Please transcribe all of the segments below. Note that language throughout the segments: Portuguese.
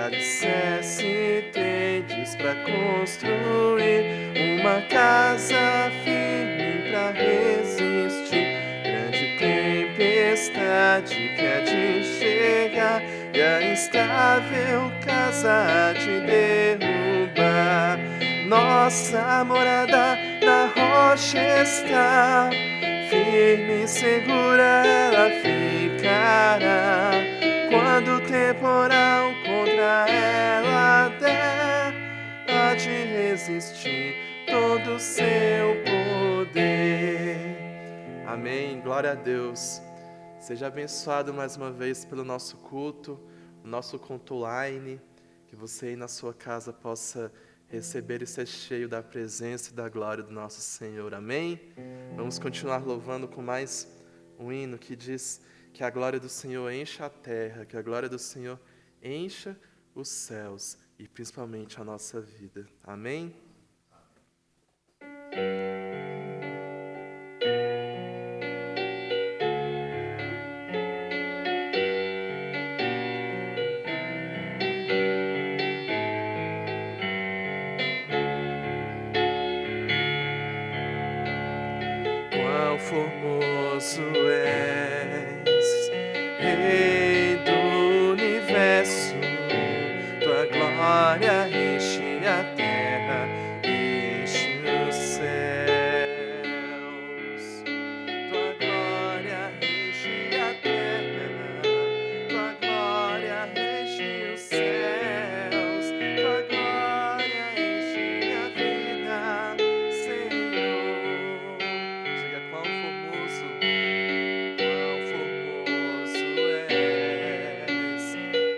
alicerce tendes para construir uma casa firme para resistir grande tempestade que há de chegar e a instável casa de derrubar. Nossa morada na rocha está, firme e segura ela ficará. Quando o temporal contra ela der, há de resistir todo o seu poder. Amém. Glória a Deus. Seja abençoado mais uma vez pelo nosso culto, o nosso culto online, que você aí na sua casa possa receber e ser cheio da presença e da glória do nosso Senhor. Amém? Vamos continuar louvando com mais um hino que diz que a glória do Senhor encha a terra, que a glória do Senhor encha os céus e principalmente a nossa vida. Amém? Quão formoso és, Rei do universo, tua glória enche a terra e enche os céus. Tua glória enche a terra, tua glória enche os céus, tua glória enche a vida, Senhor. Diga quão formoso és,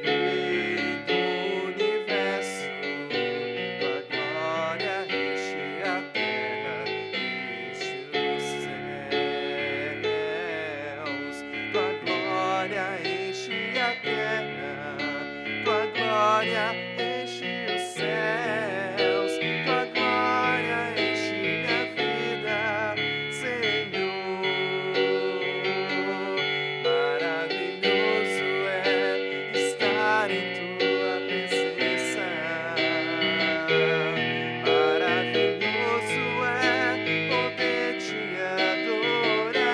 Rei do universo, tua glória enche a terra e enche os céus, tua glória enche a terra, tua glória enche os céus, tua glória enche minha vida, Senhor. Maravilhoso é estar em tua presença, maravilhoso é poder te adorar,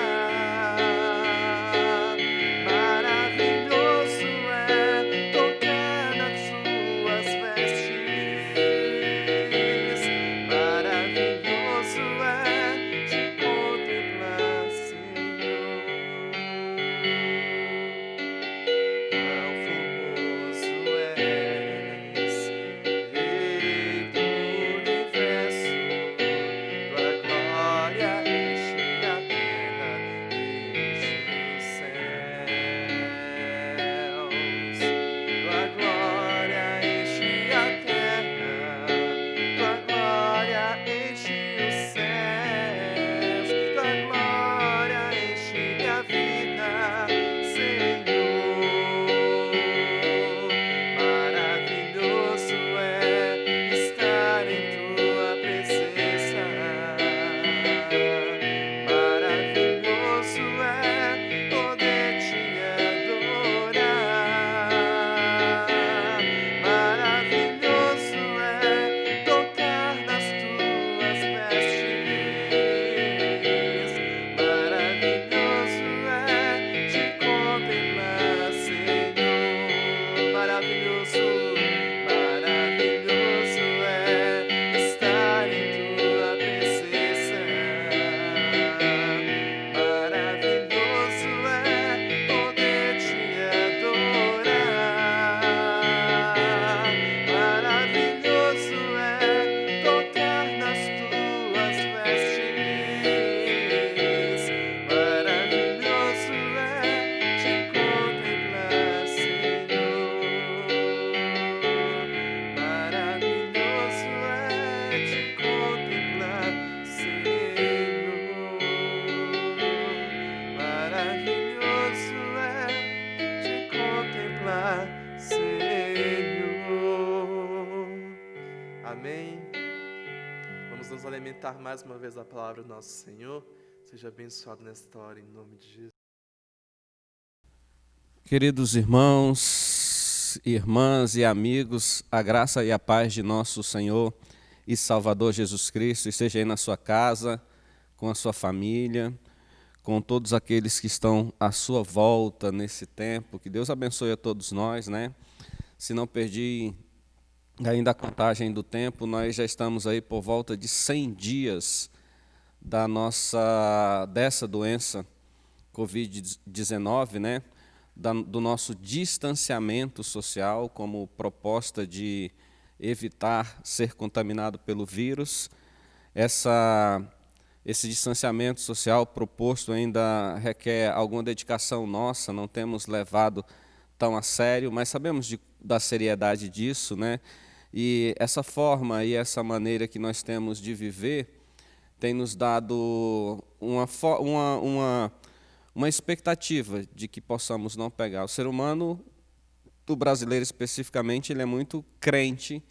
maravilhoso é tocar nas tuas vestes, maravilhoso é te contemplar, Senhor. Quão formoso és, Rei do universo, tua glória enche a terra e enche os céus. Tua glória enche a terra, tua glória enche os céus, tua glória enche minha vida, Senhor. Maravilhoso é estar em tua presença, maravilhoso é poder te adorar, maravilhoso é tocar nas tuas vestes, maravilhoso é te contemplar, Senhor. Maravilhoso, maravilhoso é estar em tua presença, maravilhoso é poder te adorar, maravilhoso é tocar nas tuas vestes, maravilhoso é te contemplar, Senhor. Maravilhoso é te contemplar, Senhor. Maravilhoso é te contemplar, Senhor. Amém. Vamos nos alimentar mais uma vez da palavra do nosso Senhor. Seja abençoado nesta hora, em nome de Jesus. Queridos irmãos, Irmãos, irmãs e amigos, a graça e a paz de nosso Senhor e Salvador Jesus Cristo esteja aí na sua casa, com a sua família, com todos aqueles que estão à sua volta nesse tempo. Que Deus abençoe a todos nós, né? Se não perdi ainda a contagem do tempo, nós já estamos aí por volta de 100 dias dessa doença Covid-19, né? Do nosso distanciamento social como proposta de evitar ser contaminado pelo vírus. Esse distanciamento social proposto ainda requer alguma dedicação nossa, não temos levado tão a sério, mas sabemos da seriedade disso, né? E essa forma e essa maneira que nós temos de viver tem nos dado uma expectativa de que possamos não pegar. O ser humano, o brasileiro especificamente, ele é muito crente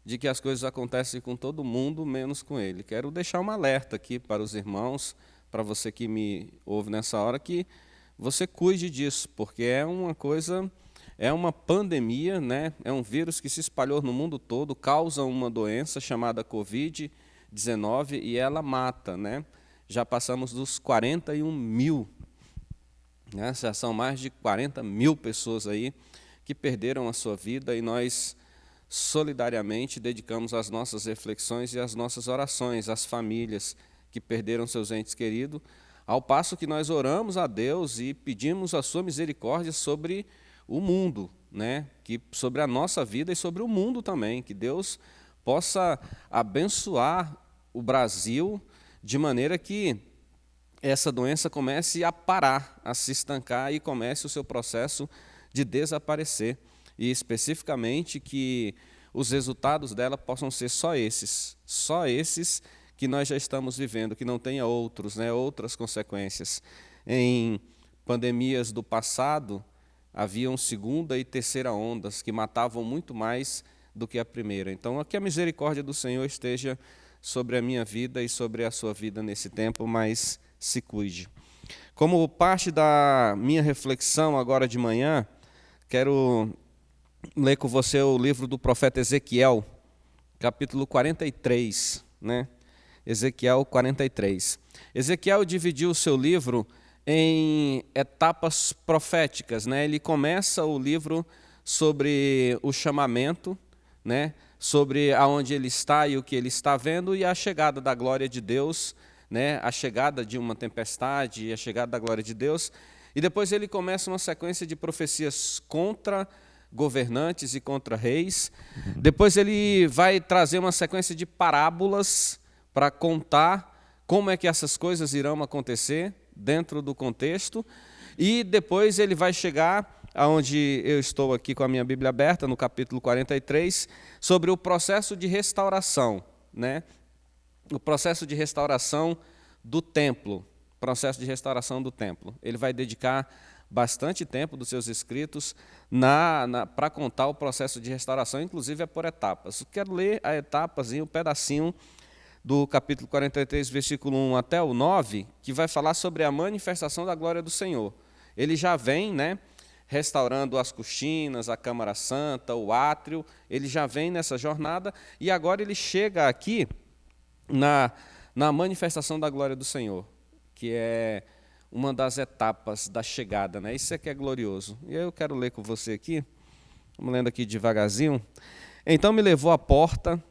de que as coisas acontecem com todo mundo, menos com ele. Quero deixar um alerta aqui para os irmãos, para você que me ouve nessa hora, que você cuide disso, porque é uma pandemia, né? É um vírus que se espalhou no mundo todo, causa uma doença chamada Covid-19 e ela mata, né? Já passamos dos 41 mil, né? Já são mais de 40 mil pessoas aí que perderam a sua vida e nós solidariamente dedicamos as nossas reflexões e as nossas orações às famílias que perderam seus entes queridos, ao passo que nós oramos a Deus e pedimos a sua misericórdia sobre o mundo, né? Sobre a nossa vida e sobre o mundo também, que Deus possa abençoar o Brasil de maneira que essa doença comece a parar, a se estancar e comece o seu processo de desaparecer. E especificamente que os resultados dela possam ser só esses que nós já estamos vivendo, que não tenha outros, né, outras consequências. Em pandemias do passado, haviam segunda e terceira ondas que matavam muito mais do que a primeira. Então, que a misericórdia do Senhor esteja sobre a minha vida e sobre a sua vida nesse tempo, mas se cuide. Como parte da minha reflexão agora de manhã, quero ler com você o livro do profeta Ezequiel, capítulo 43, né? Ezequiel 43. Ezequiel dividiu o seu livro em etapas proféticas, né? Ele começa o livro sobre o chamamento, né? Sobre aonde ele está e o que ele está vendo e a chegada da glória de Deus, né? A chegada de uma tempestade e a chegada da glória de Deus. E depois ele começa uma sequência de profecias contra governantes e contra reis. Depois ele vai trazer uma sequência de parábolas para contar como é que essas coisas irão acontecer dentro do contexto. E depois ele vai chegar aonde eu estou aqui com a minha Bíblia aberta, no capítulo 43, sobre o processo de restauração, né? O processo de restauração do templo. Processo de restauração do templo. Ele vai dedicar bastante tempo dos seus escritos para contar o processo de restauração, inclusive é por etapas. Eu quero ler a etapazinha, um pedacinho do capítulo 43, versículo 1 até o 9, que vai falar sobre a manifestação da glória do Senhor. Ele já vem, né, restaurando as cortinas, a Câmara Santa, o átrio, ele já vem nessa jornada, e agora ele chega aqui na manifestação da glória do Senhor, que é uma das etapas da chegada, né? Isso é que é glorioso. E eu quero ler com você aqui, vamos lendo aqui devagarzinho. Então me levou à porta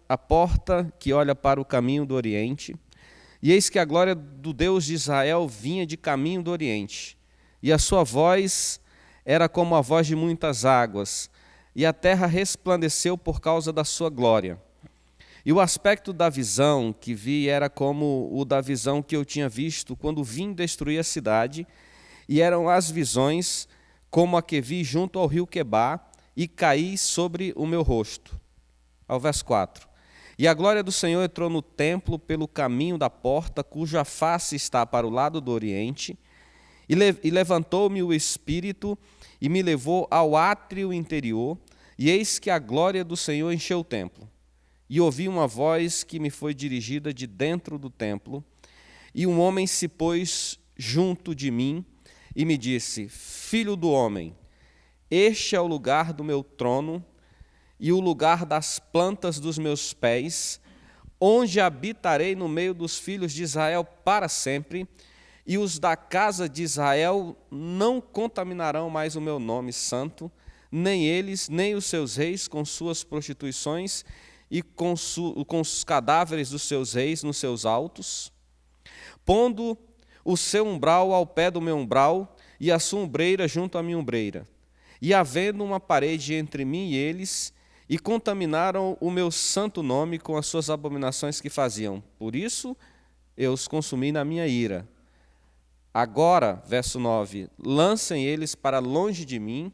que olha para o caminho do Oriente, e eis que a glória do Deus de Israel vinha de caminho do Oriente, e a sua voz era como a voz de muitas águas, e a terra resplandeceu por causa da sua glória. E o aspecto da visão que vi era como o da visão que eu tinha visto quando vim destruir a cidade, e eram as visões como a que vi junto ao rio Quebar, e caí sobre o meu rosto. Ao verso 4. E a glória do Senhor entrou no templo pelo caminho da porta, cuja face está para o lado do oriente, e levantou-me o Espírito e me levou ao átrio interior, e eis que a glória do Senhor encheu o templo. E ouvi uma voz que me foi dirigida de dentro do templo, e um homem se pôs junto de mim e me disse: Filho do homem, este é o lugar do meu trono e o lugar das plantas dos meus pés, onde habitarei no meio dos filhos de Israel para sempre, e os da casa de Israel não contaminarão mais o meu nome santo, nem eles, nem os seus reis com suas prostituições e com os cadáveres dos seus reis nos seus altos, pondo o seu umbral ao pé do meu umbral e a sua umbreira junto à minha umbreira, e havendo uma parede entre mim e eles, e contaminaram o meu santo nome com as suas abominações que faziam. Por isso eu os consumi na minha ira. Agora, verso 9, lancem eles para longe de mim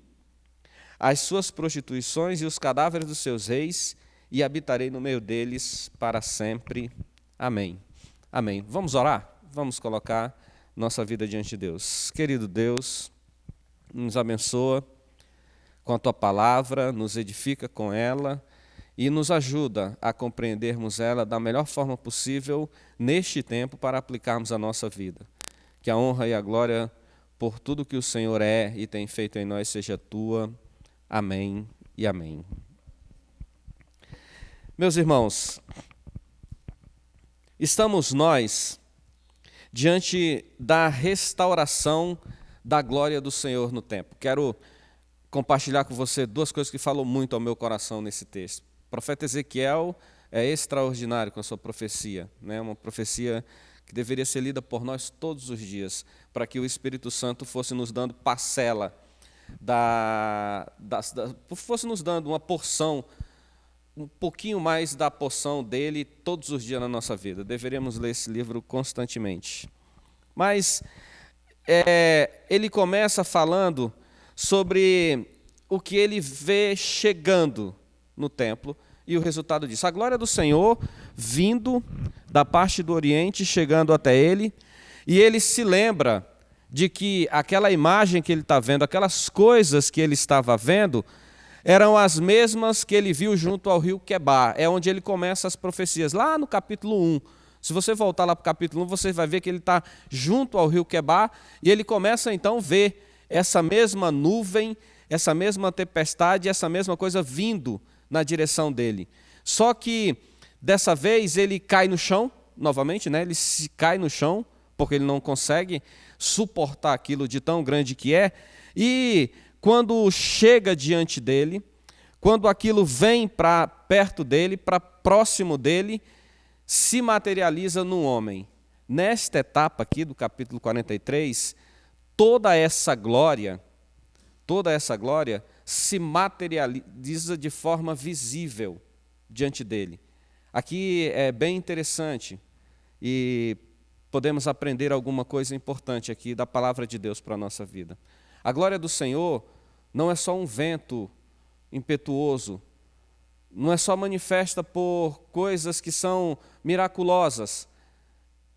as suas prostituições e os cadáveres dos seus reis, e habitarei no meio deles para sempre. Amém. Amém. Vamos orar? Vamos colocar nossa vida diante de Deus. Querido Deus, nos abençoa com a Tua palavra, nos edifica com ela e nos ajuda a compreendermos ela da melhor forma possível neste tempo para aplicarmos a nossa vida. Que a honra e a glória por tudo que o Senhor é e tem feito em nós seja Tua. Amém e amém. Meus irmãos, estamos nós diante da restauração da glória do Senhor no templo. Quero compartilhar com você duas coisas que falam muito ao meu coração nesse texto. O profeta Ezequiel é extraordinário com a sua profecia, né? Uma profecia que deveria ser lida por nós todos os dias, para que o Espírito Santo fosse nos dando parcela, fosse nos dando uma porção, um pouquinho mais da porção dele todos os dias na nossa vida. Deveríamos ler esse livro constantemente. Mas ele começa falando sobre o que ele vê chegando no templo e o resultado disso. A glória do Senhor vindo da parte do Oriente, chegando até ele, e ele se lembra de que aquela imagem que ele está vendo, aquelas coisas que ele estava vendo, eram as mesmas que ele viu junto ao rio Quebar. É onde ele começa as profecias, lá no capítulo 1. Se você voltar lá para o capítulo 1, você vai ver que ele está junto ao rio Quebar, e ele começa então a ver essa mesma nuvem, essa mesma tempestade, essa mesma coisa vindo na direção dele. Só que, dessa vez, ele cai no chão, novamente, né? Ele se cai no chão, porque ele não consegue suportar aquilo de tão grande que é, e quando chega diante dele, quando aquilo vem para perto dele, para próximo dele, se materializa num homem. Nesta etapa aqui do capítulo 43, toda essa glória se materializa de forma visível diante dele. Aqui é bem interessante e podemos aprender alguma coisa importante aqui da palavra de Deus para a nossa vida. A glória do Senhor não é só um vento impetuoso, não é só manifesta por coisas que são miraculosas.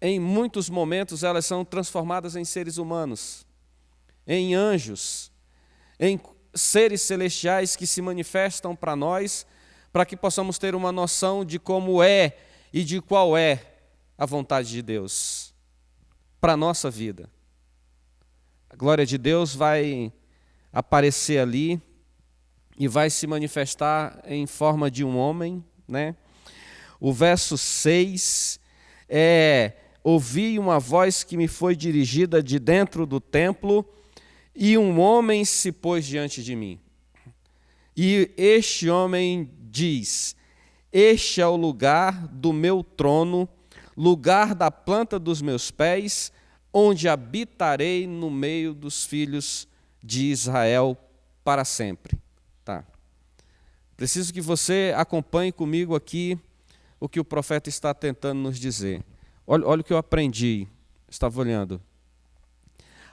Em muitos momentos elas são transformadas em seres humanos, em anjos, em seres celestiais que se manifestam para nós, para que possamos ter uma noção de como é e de qual é a vontade de Deus para a nossa vida. A glória de Deus vai aparecer ali e vai se manifestar em forma de um homem, né? O verso 6 ouvi uma voz que me foi dirigida de dentro do templo, e um homem se pôs diante de mim. E este homem diz: este é o lugar do meu trono, lugar da planta dos meus pés, onde habitarei no meio dos filhos de Israel para sempre. Tá. Preciso que você acompanhe comigo aqui o que o profeta está tentando nos dizer. Olha o que eu aprendi, estava olhando.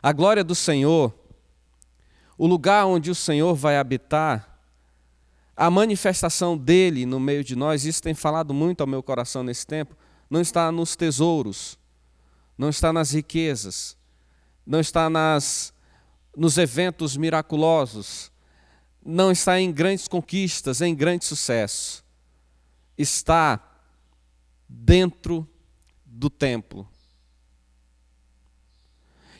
A glória do Senhor, o lugar onde o Senhor vai habitar, a manifestação dele no meio de nós, isso tem falado muito ao meu coração nesse tempo, não está nos tesouros, não está nas riquezas, não está nos eventos miraculosos, não está em grandes conquistas, em grande sucesso. Está dentro do templo.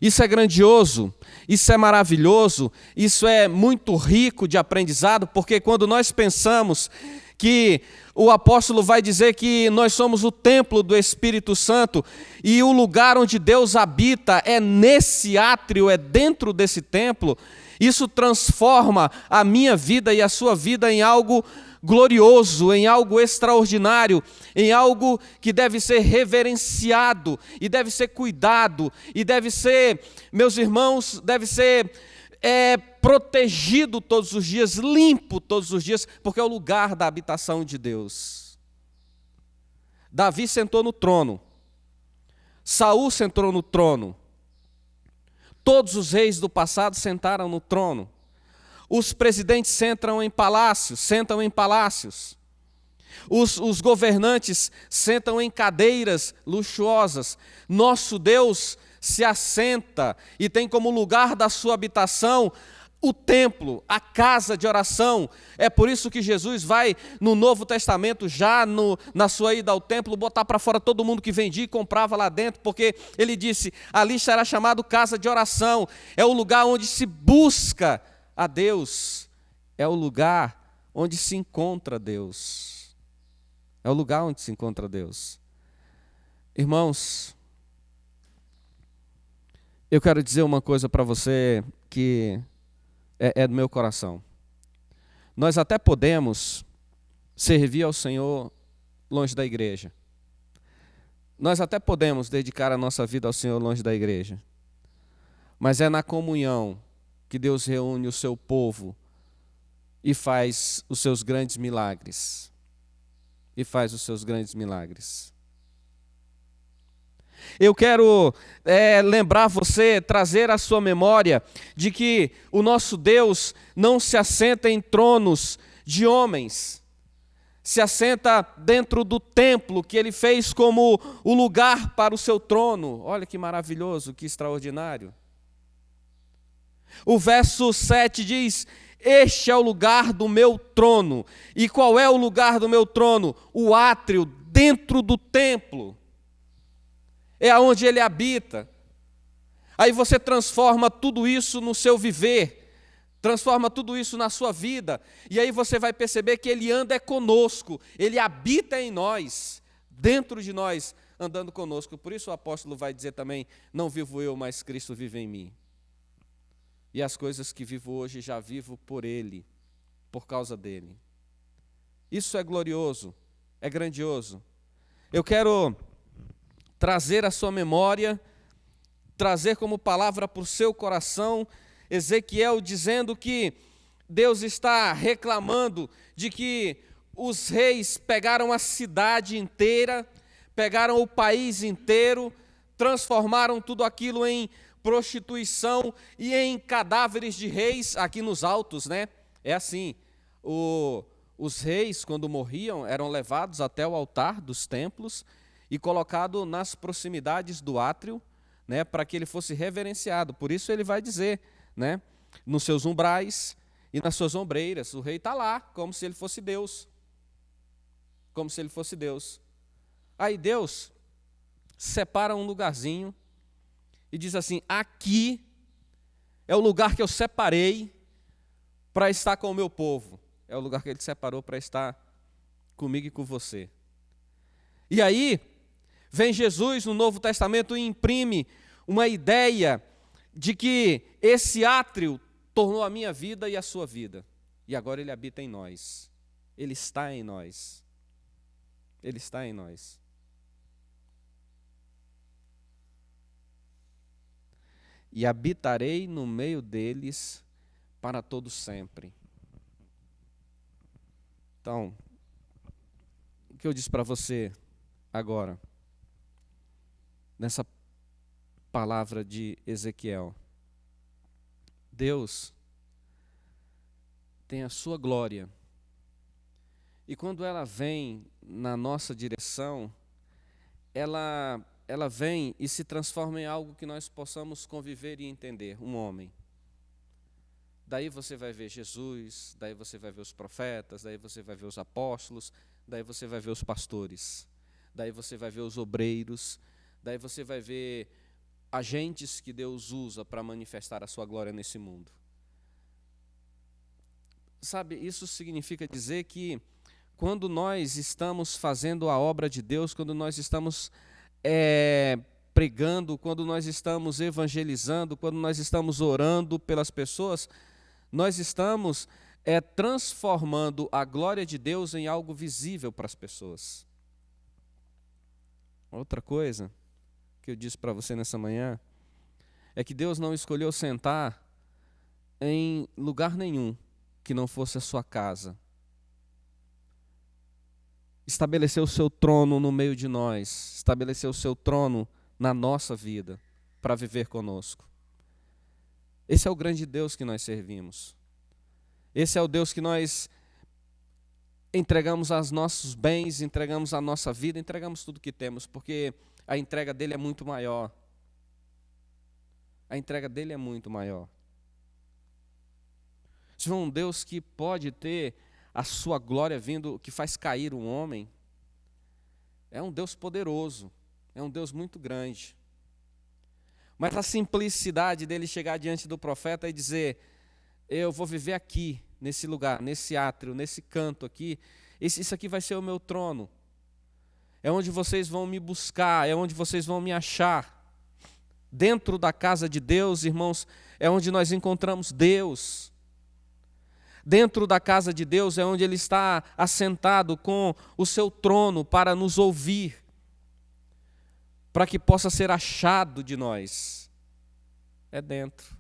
Isso é grandioso, isso é maravilhoso, isso é muito rico de aprendizado, porque quando nós pensamos que o apóstolo vai dizer que nós somos o templo do Espírito Santo e o lugar onde Deus habita é nesse átrio, é dentro desse templo, isso transforma a minha vida e a sua vida em algo glorioso, em algo extraordinário, em algo que deve ser reverenciado e deve ser cuidado e deve ser, meus irmãos, deve ser protegido todos os dias, limpo todos os dias, porque é o lugar da habitação de Deus. Davi sentou no trono, Saul sentou no trono, todos os reis do passado sentaram no trono. Os presidentes sentam em palácios. Os governantes sentam em cadeiras luxuosas. Nosso Deus se assenta e tem como lugar da sua habitação o templo, a casa de oração. É por isso que Jesus vai no Novo Testamento, já na sua ida ao templo, botar para fora todo mundo que vendia e comprava lá dentro, porque ele disse, ali será chamado casa de oração. É o lugar onde se busca a Deus, é o lugar onde se encontra Deus. É o lugar onde se encontra Deus. Irmãos, eu quero dizer uma coisa para você que é do meu coração. Nós até podemos servir ao Senhor longe da igreja. Nós até podemos dedicar a nossa vida ao Senhor longe da igreja. Mas é na comunhão que Deus reúne o seu povo e faz os seus grandes milagres. Eu quero lembrar você, trazer à sua memória de que o nosso Deus não se assenta em tronos de homens, se assenta dentro do templo que Ele fez como o lugar para o seu trono. Olha que maravilhoso, que extraordinário. O verso 7 diz, este é o lugar do meu trono. E qual é o lugar do meu trono? O átrio dentro do templo. É aonde ele habita. Aí você transforma tudo isso no seu viver, transforma tudo isso na sua vida, e aí você vai perceber que ele anda conosco, ele habita em nós, dentro de nós, andando conosco. Por isso o apóstolo vai dizer também, não vivo eu, mas Cristo vive em mim. E as coisas que vivo hoje já vivo por Ele, por causa dEle. Isso é glorioso, é grandioso. Eu quero trazer à sua memória, trazer como palavra para o seu coração, Ezequiel dizendo que Deus está reclamando de que os reis pegaram a cidade inteira, pegaram o país inteiro, transformaram tudo aquilo em prostituição e em cadáveres de reis aqui nos altos, né? É assim, os reis, quando morriam, eram levados até o altar dos templos e colocados nas proximidades do átrio, né, para que ele fosse reverenciado. Por isso ele vai dizer, né, nos seus umbrais e nas suas ombreiras, o rei está lá, como se ele fosse Deus. Como se ele fosse Deus. Aí Deus separa um lugarzinho e diz assim, aqui é o lugar que eu separei para estar com o meu povo. É o lugar que ele separou para estar comigo e com você. E aí, vem Jesus no Novo Testamento e imprime uma ideia de que esse átrio tornou a minha vida e a sua vida. E agora ele habita em nós. Ele está em nós. Ele está em nós. E habitarei no meio deles para todo sempre. Então, o que eu disse para você agora, nessa palavra de Ezequiel, Deus tem a sua glória, e quando ela vem na nossa direção, ela vem e se transforma em algo que nós possamos conviver e entender, um homem. Daí você vai ver Jesus, daí você vai ver os profetas, daí você vai ver os apóstolos, daí você vai ver os pastores, daí você vai ver os obreiros, daí você vai ver agentes que Deus usa para manifestar a sua glória nesse mundo. Sabe, isso significa dizer que quando nós estamos fazendo a obra de Deus, quando nós estamos pregando, quando nós estamos evangelizando, quando nós estamos orando pelas pessoas, nós estamos transformando a glória de Deus em algo visível para as pessoas. Outra coisa que eu disse para você nessa manhã é que Deus não escolheu sentar em lugar nenhum que não fosse a sua casa. Estabeleceu o seu trono no meio de nós, estabeleceu o seu trono na nossa vida, para viver conosco. Esse é o grande Deus que nós servimos. Esse é o Deus que nós entregamos os nossos bens, entregamos a nossa vida, entregamos tudo que temos, porque a entrega dele é muito maior. A entrega dele é muito maior. Se é um Deus que pode ter a sua glória vindo, que faz cair um homem, é um Deus poderoso, é um Deus muito grande. Mas a simplicidade dele chegar diante do profeta e dizer: eu vou viver aqui, nesse lugar, nesse átrio, nesse canto aqui, isso aqui vai ser o meu trono. É onde vocês vão me buscar, é onde vocês vão me achar. Dentro da casa de Deus, irmãos, é onde nós encontramos Deus. Dentro da casa de Deus é onde Ele está assentado com o seu trono para nos ouvir, para que possa ser achado de nós. É dentro.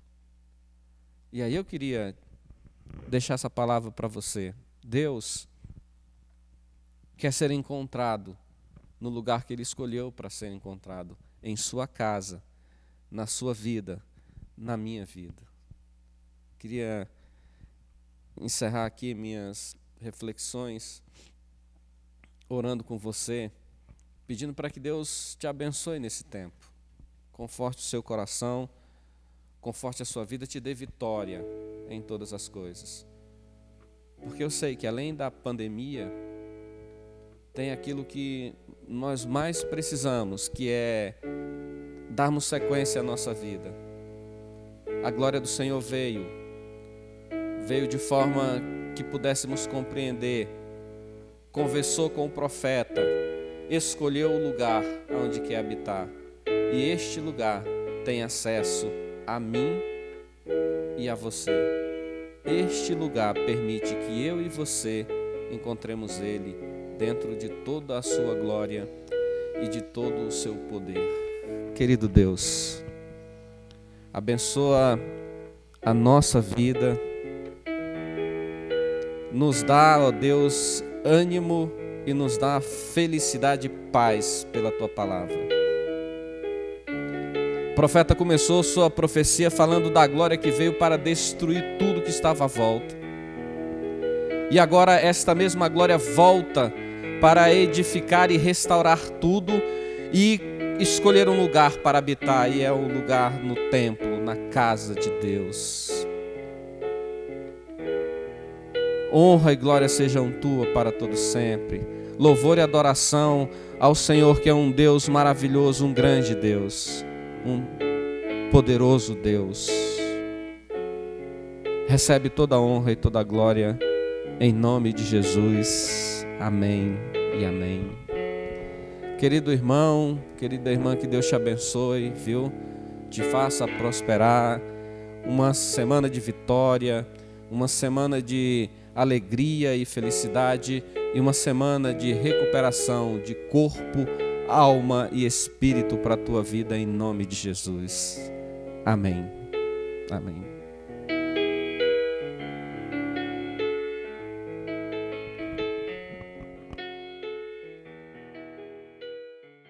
E aí eu queria deixar essa palavra para você. Deus quer ser encontrado no lugar que Ele escolheu para ser encontrado, em sua casa, na sua vida, na minha vida. Queria encerrar aqui minhas reflexões, orando com você, pedindo para que Deus te abençoe nesse tempo. Conforte o seu coração, conforte a sua vida, te dê vitória em todas as coisas. Porque eu sei que além da pandemia, tem aquilo que nós mais precisamos, que é darmos sequência à nossa vida. A glória do Senhor veio de forma que pudéssemos compreender, conversou com o profeta, escolheu o lugar onde quer habitar, e este lugar tem acesso a mim e a você. Este lugar permite que eu e você encontremos Ele dentro de toda a sua glória e de todo o seu poder. Querido Deus, abençoa a nossa vida, nos dá, ó Deus, ânimo e nos dá felicidade e paz pela Tua palavra. O profeta começou sua profecia falando da glória que veio para destruir tudo que estava à volta. E agora esta mesma glória volta para edificar e restaurar tudo e escolher um lugar para habitar, e é o lugar no templo, na casa de Deus. Honra e glória sejam tua para todo sempre. Louvor e adoração ao Senhor, que é um Deus maravilhoso, um grande Deus, um poderoso Deus. Recebe toda a honra e toda a glória em nome de Jesus. Amém e amém. Querido irmão, querida irmã, que Deus te abençoe, viu? Te faça prosperar. Uma semana de vitória, uma semana de alegria e felicidade, e uma semana de recuperação de corpo, alma e espírito para a tua vida, em nome de Jesus. Amém. Amém.